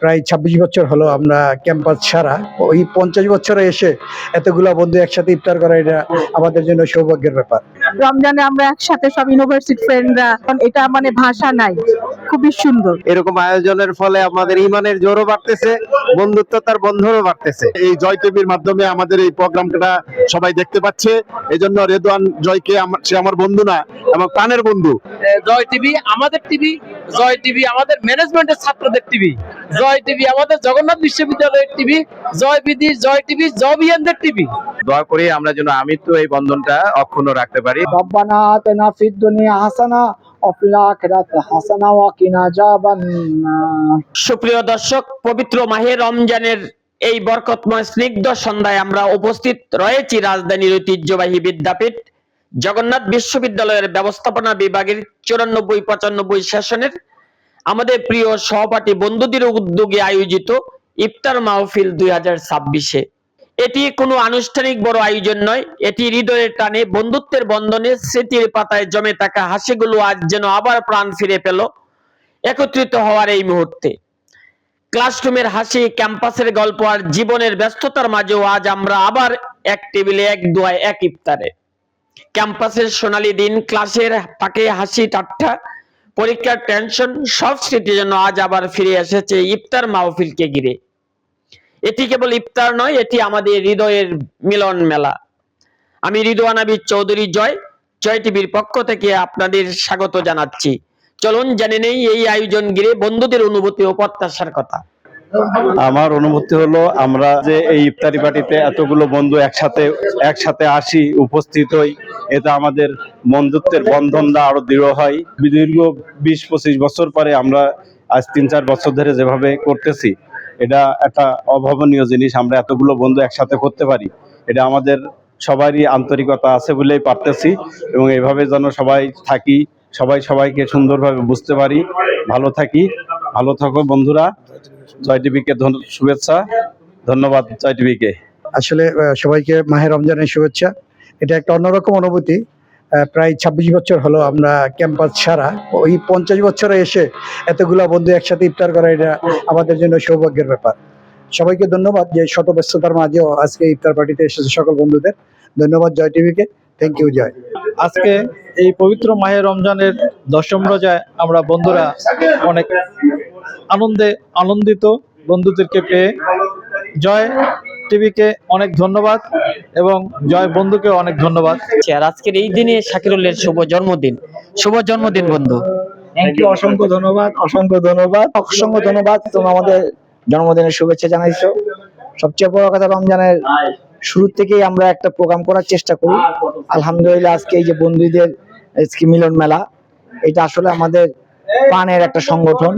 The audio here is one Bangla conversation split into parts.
প্রায় ২৬ বছর হলো আমরা ক্যাম্পাস ছাড়া। ওই ৫০ বছরে এসে এতগুলা বন্ধু একসাথে ইফতার করা, এটা আমাদের জন্য সৌভাগ্যের ব্যাপার। রমজানে আমরা একসাথে সব ইউনিভার্সিটি ফ্রেন্ডরা, এটা মানে ভাষা নাই, খুবই সুন্দর। এরকম আয়োজনের ফলে আমাদের ইমানের জোরও বাড়তেছে, বন্ধুত্বতার বন্ধনও বাড়তেছে। এই জয় টিভির মাধ্যমে আমাদের এই প্রোগ্রামটা সবাই দেখতে পাচ্ছে, এই জন্য রেদওয়ান জয়কে সে আমার বন্ধু না, আমার প্রাণের বন্ধু। জয় টিভি আমাদের টিভি, জয় টিভি আমাদের ম্যানেজমেন্টের ছাত্রদের টিভি, জয় টিভি আমাদের জগন্নাথ বিশ্ববিদ্যালয়ের টিভি, জয় বিধি জয় টিভি জবিয়ানদের টিভি। দোয়া করি আমরা যেন তো এই বন্ধনটা অক্ষুণ্ণ রাখতে পারি। রব্বানা আতিনা ফিদ দুনিয়া হাসানা ওয়া ফিল আখিরাতি হাসানা ওয়া কিনা আযাবান্নার। সুপ্রিয় দর্শক, পবিত্র মাহে রমজানের এই বরকতময় স্নিগ্ধ সন্ধ্যায় আমরা উপস্থিত রয়েছি রাজধানীর ঐতিহ্যবাহী বিদ্যাপীঠ জগন্নাথ বিশ্ববিদ্যালয়ের ব্যবস্থাপনা বিভাগের ৯৪-৯৫ সেশনের আমাদের প্রিয় সহপাঠী বন্ধুদের উদ্যোগে আয়োজিত ইফতার মাহফিল ২০২৬-এ। এটি কোনো আনুষ্ঠানিক বড় আয়োজন নয়, এটি হৃদয়ের টানে, বন্ধুত্বের বন্ধনে, স্মৃতির পাতায় জমে থাকা হাসিগুলো আজ যেন আবার প্রাণ ফিরে পেল একত্রিত হওয়ার এই মুহূর্তে। ক্লাসরুমের হাসি, ক্যাম্পাসের গল্প আর জীবনের ব্যস্ততার মাঝেও আজ আমরা আবার এক টেবিলে, এক দোয়ায়, এক ইফতারে। ক্যাম্পাসের সোনালী দিন, ক্লাসের ফাঁকে হাসি ঠাট্টা, পরীক্ষার টেনশন, সব স্মৃতি যেন আজ আবার ফিরে এসেছে ইফতার মাহফিলকে ঘিরে। এটি কেবল ইফতার নয়, এটি আমাদের হৃদয়ের মিলন মেলা। আমি রিদওয়ান আবিদ চৌধুরী জয় টিভির পক্ষ থেকে আপনাদের স্বাগত জানাচ্ছি। চলুন জেনে নেই এই আয়োজন ঘিরে বন্ধুদের অনুভূতি ও প্রত্যাশার কথা। আমার অনুভূতি হলো, আমরা যে এই ইফতারি পার্টিতে এতগুলো বন্ধু একসাথে আসি, উপস্থিত হই, এটা আমাদের বন্ধুত্বের বন্ধনটা আরো দৃঢ় হয়। দীর্ঘ ২০-২৫ বছর পরে আমরা আজ ৩-৪ বছর ধরে যেভাবে করতেছি, এটা একটা অভাবনীয় জিনিস। আমরা এতগুলো বন্ধু একসাথে করতে পারি, এটা আমাদের সবারই আন্তরিকতা আছে বলেই পারতেছি। এবং এইভাবে যেন সবাই থাকি, সবাইকে সুন্দরভাবে বুঝতে পারি, ভালো থাকি। ভালো থাকো বন্ধুরা। জয় টিভিকে শুভেচ্ছা, ধন্যবাদ জয় টিভিকে। আসলে সবাইকে মাহে রমজানের শুভেচ্ছা। এটা একটা অন্যরকম অনুভূতি। প্রায় ২৬ বছর হলো আমরা ক্যাম্পাস ছাড়া। ওই ৫০ বছরে এসে এতগুলা বন্ধু একসাথে ইফতার করা, এটা আমাদের জন্য সৌভাগ্যের ব্যাপার। সবাইকে ধন্যবাদ যে শত ব্যস্ততার মাঝেও আজকে ইফতার পার্টিতে এসেছে সকল বন্ধুদের। ধন্যবাদ জয় টিভিকে। থ্যাংক ইউ জয়। আজকে এই পবিত্র মাহে রমজানের ১০ম রোজায় আমরা বন্ধুরা অনেক আনন্দিত বন্ধুদেরকে পেয়ে। জয় টিভিকে অনেক ধন্যবাদ এবং জয় বন্ধুকে অনেক ধন্যবাদ। আর আজকের এই দিনে শাকিরুলের শুভ জন্মদিন বন্ধু। থ্যাংক ইউ, অসংখ্য ধন্যবাদ। তুমি আমাদের জন্মদিনের শুভেচ্ছা জানাইছো। সবচেয়ে বড় কথা, রমজানের শুরু থেকেই আমরা একটা প্রোগ্রাম করার চেষ্টা করি। আলহামদুলিল্লাহ, আজকে এই যে বন্ধুদের আজকে মিলন মেলা, এটা আসলে আমাদের প্রাণের একটা সংগঠন,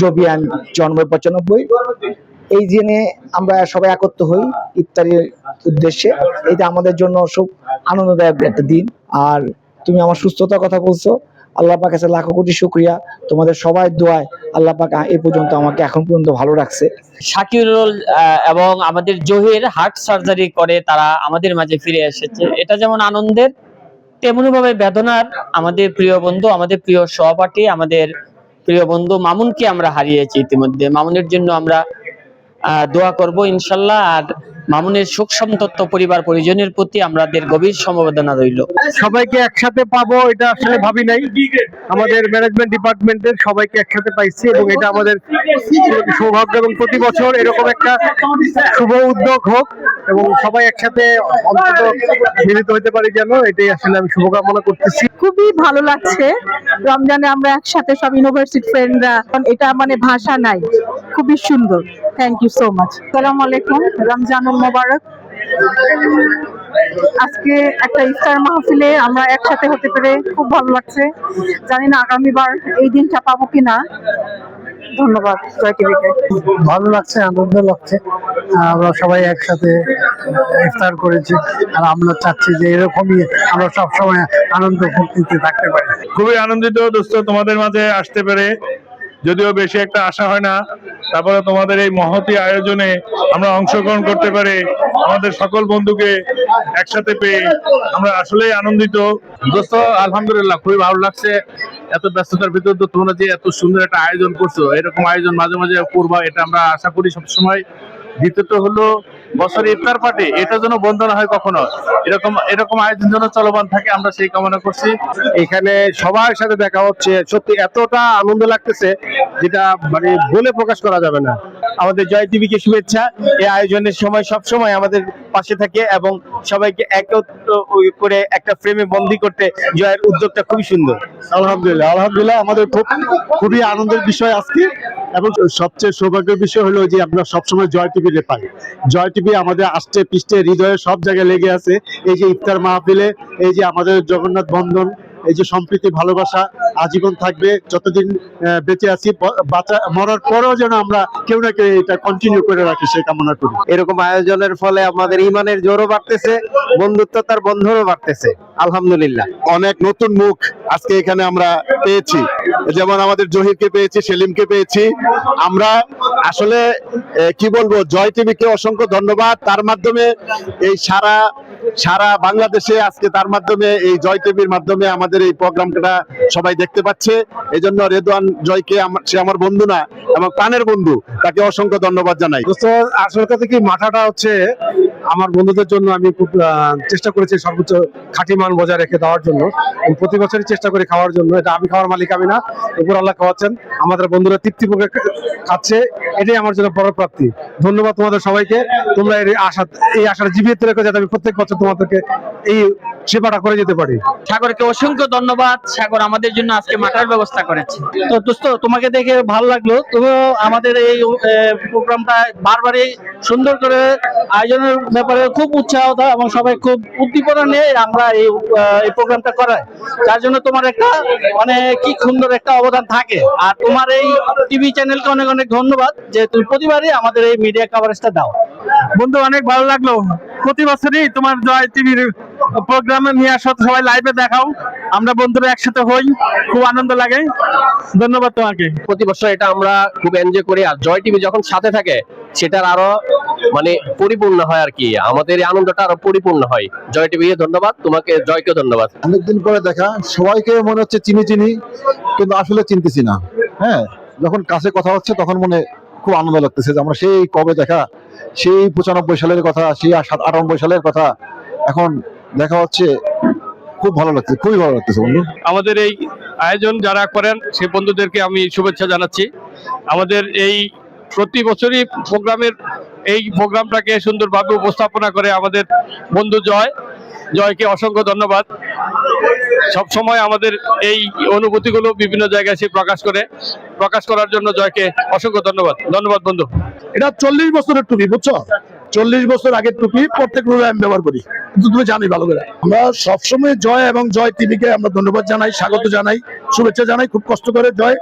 জবিয়ান ৯৪-৯৫। এই দিনে আমরা সবাই একত্র হই ইফতারির উদ্দেশ্যে। এটা আমাদের জন্য খুব আনন্দদায়ক একটা দিন। আর তুমি আমার সুস্থতার কথা বলছো, আল্লাহ পাক কাছে লাখো কোটি শুকরিয়া। তোমাদের সবাই দোয়ায় আল্লাহ পাক এই পর্যন্ত আমাকে এখন পর্যন্ত ভালো রাখছে। শাকিরুল এবং আমাদের জহির হার্ট সার্জারি করে তারা আমাদের মাঝে ফিরে এসেছে। এটা যেমন আনন্দের, তেমনি ভাবে বেদনার। আমাদের প্রিয় বন্ধু, আমাদের প্রিয় সহপাঠী, আমাদের প্রিয় বন্ধু মামুনকে আমরা হারিয়েছি ইতিমধ্যে। মামুনের জন্য আমরা দোয়া করব ইনশাল্লাহ। আর মামুনের সুখ সন্তপ্ত পরিবার পরিজনের প্রতি আমাদের গভীর সমবেদনা রইল। সবাইকে একসাথে পাবো এটা আসলে ভাবি নাই। আমাদের ম্যানেজমেন্ট ডিপার্টমেন্টের সবাইকে একসাথে পাইছি এবং এটা আমাদের সৌভাগ্য। এবং প্রতি বছর এরকম একটা শুভ উদ্যোগ হোক এবং সবাই একসাথে অন্তত মিলিত হতে পারি যেন, এটাই আসলে আমি শুভকামনা করতেছি। খুবই ভালো লাগছে রমজানে আমরা একসাথে সব ইউনিভার্সিটি ফ্রেন্ডরা, এটা মানে ভাষা নাই, খুবই সুন্দর। Thank you so much. আসসালামু আলাইকুম, রমজানুল মোবারক। আজকে একটা ইফতার মাহফিলে আমরা একসাথে হতে পেরে খুব ভালো লাগছে। জানি না আগামীবার এই দিনটা পাবো কিনা। ধন্যবাদ জয় টিভিকে। ভালো লাগছে, আনন্দ লাগছে। আমরা সবাই একসাথে ইফতার করেছি, আর আমরা চাচ্ছি যে এরকমই আমরা সবসময় আনন্দ ফুর্তিতে থাকতে পারি। খুবই আনন্দিত দোস্ত তোমাদের মাঝে আসতে পেরে, যদিও বেশি একটা আশা হয় না, তারপরে তোমাদের এই মহতী আয়োজনে আমরা অংশগ্রহণ করতে পারে আমাদের সকল বন্ধুকে একসাথে পেয়ে আমরা আসলেই আনন্দিত। দোস্ত আলহামদুলিল্লাহ খুবই ভালো লাগছে। এত ব্যস্ততার ভিতর তো তোমরা যে এত সুন্দর একটা আয়োজন করছো, এরকম আয়োজন মাঝে মাঝে করবা এটা আমরা আশা করি সবসময়। দ্বিতীয়ত হলো বছরে ইফতার পার্টি, এটা যেন বন্ধ না হয় কখনো, এরকম আয়োজন যেন চলমান থাকে, আমরা সেই কামনা করছি। এখানে সবার সাথে দেখা হচ্ছে, সত্যি এতটা আনন্দ লাগতেছে যেটা মানে বলে প্রকাশ করা যাবে না। আমাদের জয় টিভিকে শুভেচ্ছা। এই আয়োজনের সময় সব সময় আমাদের পাশে থাকে এবং সবাইকে একত্র করে একটা ফ্রেমে বন্দি করতে জয়ের উদ্যোগটা খুবই সুন্দর। আলহামদুলিল্লাহ আমাদের খুবই আনন্দের বিষয় আজকে, এবং সবচেয়ে সৌভাগ্যের বিষয় হলো যে আমরা সবসময় জয় টিভি পাই। জয় টিভি আমাদের আষ্টে পৃষ্ঠে হৃদয়ে সব জায়গায় লেগে আছে। এই যে ইফতার মাহফিলে, এই যে আমাদের জগন্নাথ বন্ধন, এই যে সম্প্রীতি ভালোবাসা আজীবন থাকবে। যতদিন বেঁচে আছি, মরার পরেও যেন আমরা কেউ না কেউ এটা কন্টিনিউ করে রাখি, সেই কামনা করি। এরকম আয়োজনের ফলে আমাদের ইমানের জোরও বাড়তেছে, বন্ধুত্বতার বন্ধনও বাড়তেছে, আলহামদুলিল্লাহ। অনেক নতুন মুখ আজকে এখানে আমরা পেয়েছি, যেমন আমাদের জহিরকে পেয়েছি, সেলিমকে পেয়েছি। আমরা আসলে কি বলবো, জয় টিভিকে অসংখ্য ধন্যবাদ। তার মাধ্যমে এই সারা বাংলাদেশে আজকে তার মাধ্যমে এই জয় টিভির মাধ্যমে আমাদের এই প্রোগ্রামটা সবাই দেখতে পাচ্ছে। এই জন্য রেদওয়ান জয়কে, সে আমার বন্ধু না এবং প্রাণের বন্ধু, তাকে অসংখ্য ধন্যবাদ জানাই। আসল কথা কি, মাথাটা হচ্ছে আমার বন্ধুদের জন্য আমি খুব চেষ্টা করেছি সর্বোচ্চ খাঁটি মান বজায় রেখে দেওয়ার জন্য। আমি প্রতি বছরই চেষ্টা করি খাওয়ার জন্য। এটা আমি খাওয়ার মালিক আমি না, উপর আল্লাহ খাওয়াচ্ছেন। আমাদের বন্ধুরা তৃপ্তিপূর্বক খাচ্ছে, এটাই আমার জন্য বড় প্রাপ্তি। ধন্যবাদ তোমাদের সবাইকে। তোমরা এই আশাটা জীবিত রেখে যাতে আমি প্রত্যেক বছর তোমাদেরকে এই সেবাটা করে যেতে পারি। সাগরকে অসংখ্য ধন্যবাদ। সাগর আমাদের জন্য আজকে মাঠার ব্যবস্থা করেছে। তো দোস্ত, তোমাকে দেখে ভালো লাগলো। তুমি আমাদের এই প্রোগ্রামটা বারবারই সুন্দর করে আয়োজনের ব্যাপারে খুব উৎসাহতা এবং সবাই খুব উদ্দীপনা নিয়ে আমরা এই প্রোগ্রামটা করাই। যার জন্য তোমার একটা কি সুন্দর একটা অবদান থাকে। আর তোমার এই টিভি চ্যানেলকে অনেক অনেক ধন্যবাদ যে তুমি প্রতিবারই আমাদের এই মিডিয়া কভারেজটা দাও। বন্ধু, অনেক ভালো লাগলো। প্রতি বছরই তোমার জয় টিভির প্রোগ্রামে নিয়ে আসো, সবাই লাইভে দেখাও, আমরা বন্ধুরা একসাথে হই, খুব আনন্দ লাগে। ধন্যবাদ তোমাকে। প্রতি বছর এটা আমরা খুব এনজয় করি, আর জয় টিভি যখন সাথে থাকে সেটার আরো পরিপূর্ণ হয় আর কি, আমাদের এই আনন্দটা আরো পরিপূর্ণ হয়। জয় টিভি ধন্যবাদ, তোমাকে জয়কে ধন্যবাদ। অনেকদিন পরে দেখা, সবাইকে মনে হচ্ছে চিনি কিন্তু আসলে চিনতেছি না। হ্যাঁ, যখন কাছে কথা হচ্ছে তখন মনে খুব আনন্দ লাগতেছে যে আমরা সেই কবে দেখা, সেই 95 সালের কথা, সেই 98 সালের কথা এখন দেখা হচ্ছে। খুব ভালো লাগছে, খুবই ভালো লাগতেছে বন্ধু। আমাদের এই আয়োজন যারা করেন সেই বন্ধুদেরকে আমি শুভেচ্ছা জানাচ্ছি। আমাদের এই প্রতি বছরই এই প্রোগ্রামটাকে সুন্দরভাবে উপস্থাপনা করে আমাদের বন্ধু জয়কে অসংখ্য ধন্যবাদ। সব সময় আমাদের এই অনুভূতিগুলো বিভিন্ন জায়গায় সে প্রকাশ করার জন্য জয়কে অসংখ্য ধন্যবাদ বন্ধু। এটা 40 বছরের টুপি, বুঝছো? 40 বছর আগের টুপি প্রত্যেক রোজে আমি ব্যবহার করি, কিন্তু তুমি জানি ভালো করে। আমরা সবসময় জয় এবং জয় টিভিকে আমরা ধন্যবাদ জানাই, স্বাগত জানাই, শুভেচ্ছা জানাই। খুব কষ্ট করে জয়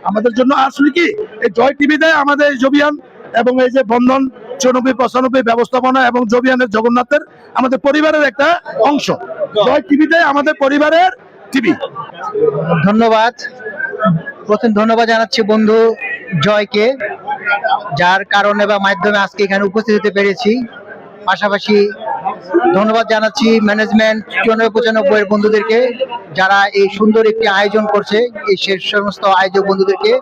আমাদের জন্য আসলে কি এই জয় টিভিতে আমাদের জবিয়ান এবং এই যে বন্ধন 94-95 ব্যবস্থাপনা এবং জবিয়ানের জগন্নাথের আমাদের পরিবারের একটা অংশ। জয় টিভিতে আমাদের পরিবারের টিভি। ধন্যবাদ। প্রথম ধন্যবাদ জানাচ্ছি বন্ধু জয়কে, যার কারণে বা মাধ্যমে আজকে এখানে উপস্থিত হতে পেরেছি। পাশাপাশি ধন্যবাদ জানাচ্ছি ম্যানেজমেন্ট 94-95 বন্ধুদেরকে, যারা এই সুন্দর একটি আয়োজন করছে, এই সমস্ত আয়োজক বন্ধুদেরকে,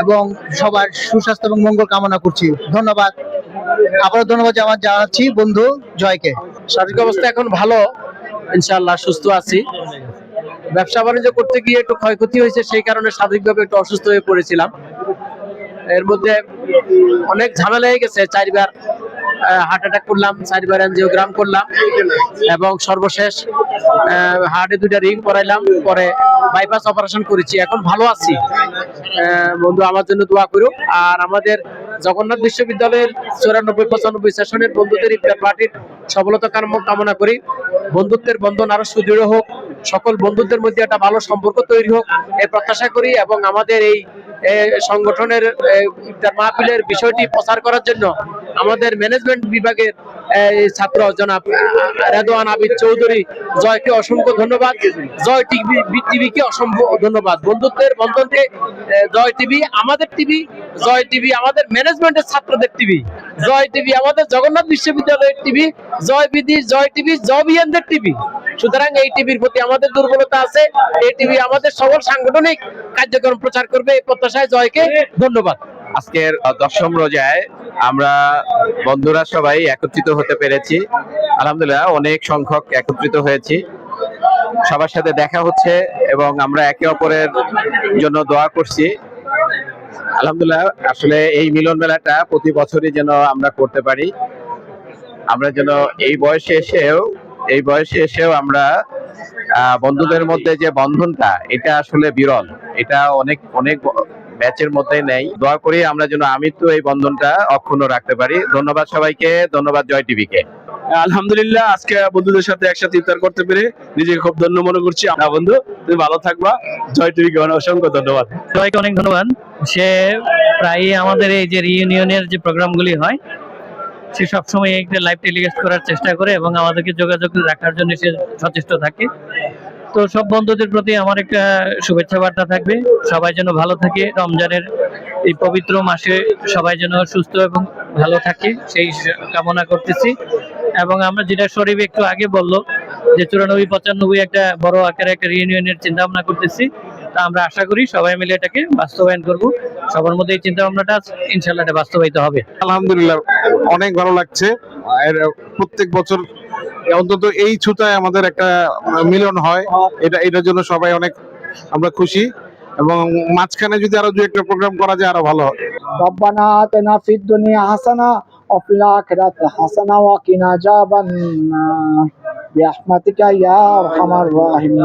এবং সবার সুস্বাস্থ্য এবং মঙ্গল কামনা করছি। ধন্যবাদ। আবারও ধন্যবাদ জানাচ্ছি বন্ধু জয়কে। শারীরিক অবস্থা এখন ভালো, ইনশাআল্লাহ সুস্থ আছি। ব্যবসা বাণিজ্য করতে গিয়ে একটু ক্ষয়ক্ষতি হয়েছে, সেই কারণে শারীরিকভাবে একটু অসুস্থ হয়ে পড়েছিলাম। এর মধ্যে অনেক ঝামেলা হয়ে গেছে। 4বার হার্ট অ্যাটাক করলাম, 4বার এনজিওগ্রাম করলাম, এবং সর্বশেষ হার্টে 2টা রিং পরাইলাম, পরে বাইপাস অপারেশন করেছি। এখন ভালো আছি। বন্ধু আমার জন্য দোয়া করো। আর আমাদের জগন্নাথ বিশ্ববিদ্যালয়ের 94-95 সেশনের বন্ধুদের ইফতার পার্টির সফলতা কামনা করি। বন্ধুত্বের বন্ধন আরো সুদৃঢ় হোক, সকল বন্ধুদের মধ্যে একটা ভালো সম্পর্ক তৈরি হোক, এই প্রত্যাশা করি। এবং আমাদের এই সংগঠনের ইফতার মাহফিলের বিষয়টি প্রচার করার জন্য আমাদের ম্যানেজমেন্ট বিভাগের এই ছাত্র জনাব রেদওয়ান আবিদ চৌধুরী জয়কে অসংখ্য ধন্যবাদ, জয় টিভিকে অসংখ্য ধন্যবাদ। বন্ধুত্বের বন্ধনকে জয় টিভি আমাদের টিভি, জয় টিভি আমাদের ম্যানেজমেন্টের ছাত্রদের টিভি, জয় টিভি আমাদের জগন্নাথ বিশ্ববিদ্যালয়ের টিভি, জয় টিভি জবিয়ানদের টিভি। সুতরাং এই টিভির প্রতি আমাদের দুর্বলতা আছে, এই টিভি আমাদের সকল সাংগঠনিক কার্যক্রম প্রচার করবে এই প্রত্যাশায় জয়কে ধন্যবাদ। আজকের 10ম রোজায় আমরা বন্ধুরা সবাই একত্রিত হতে পেরেছি। আলহামদুলিল্লাহ অনেক সংখ্যক একত্রিত হয়েছি, সবার সাথে দেখা হচ্ছে এবং আমরা একে অপরের জন্য দোয়া করছি। আলহামদুলিল্লাহ আসলে এই মিলন মেলাটা প্রতি বছরই যেন আমরা করতে পারি, আমরা যেন এই বয়সে এসেও আমরা বন্ধুদের মধ্যে যে বন্ধনটা, এটা আসলে বিরল, এটা অনেক অনেক ব্যাচের মধ্যে নেই। দোয়া করি আমরা যেন আমৃত্যু এই বন্ধনটা অক্ষুণ্ণ রাখতে পারি। ধন্যবাদ সবাইকে, ধন্যবাদ জয় টিভিকে। আলহামদুলিল্লাহ আজকে বন্ধুদের সাথে একসাথে ইফতার করতে পেরে নিজেকে খুব ধন্য মনে করছি। বন্ধু তুমি ভালো থাকবা, জয় টিভিকে অসংখ্য ধন্যবাদ। সবাইকে অনেক ধন্যবাদ। সে প্রায় আমাদের এই যে রিইউনিয়নের যে প্রোগ্রামগুলি হয়, সে সবসময় একটা লাইভ টেলিকাস্ট করার চেষ্টা করে এবং আমাদেরকে যোগাযোগ রাখার জন্য সে সচেষ্ট থাকে। তো সব বন্ধুদের প্রতি আমার একটা শুভেচ্ছা বার্তা থাকবে, সবাই যেন ভালো থাকে, রমজানের এই পবিত্র মাসে সবাই যেন সুস্থ এবং ভালো থাকে সেই কামনা করতেছি। এবং আমরা যেটা শরীফ একটু আগে বললো যে 94-95 একটা বড় আকারে একটা রিইউনিয়নের চিন্তা ভাবনা করতেছি, তা আমরা আশা করি সবাই মিলে এটাকে বাস্তবায়ন করব। সবার মধ্যে এই চিন্তা ভাবনাটা ইনশাআল্লাহ এটা বাস্তবায়িত হবে। আলহামদুলিল্লাহ অনেক ভালো লাগছে। প্রত্যেক বছর অন্তত এই ছুতায় আমাদের একটা মিলন হয়, এটার জন্য সবাই অনেক আমরা খুশি, এবং মাঝখানে যদি আরো দু একটা প্রোগ্রাম করা যায় আরো ভালো হয়। রব্বানা আতিনা ফিদ দুনিয়া হাসানা ওয়া ফিল আখিরাতি হাসানা ওয়া কিনা আযাবান নার বিরহমাতিকা ইয়া আরহামার রাহিমিন।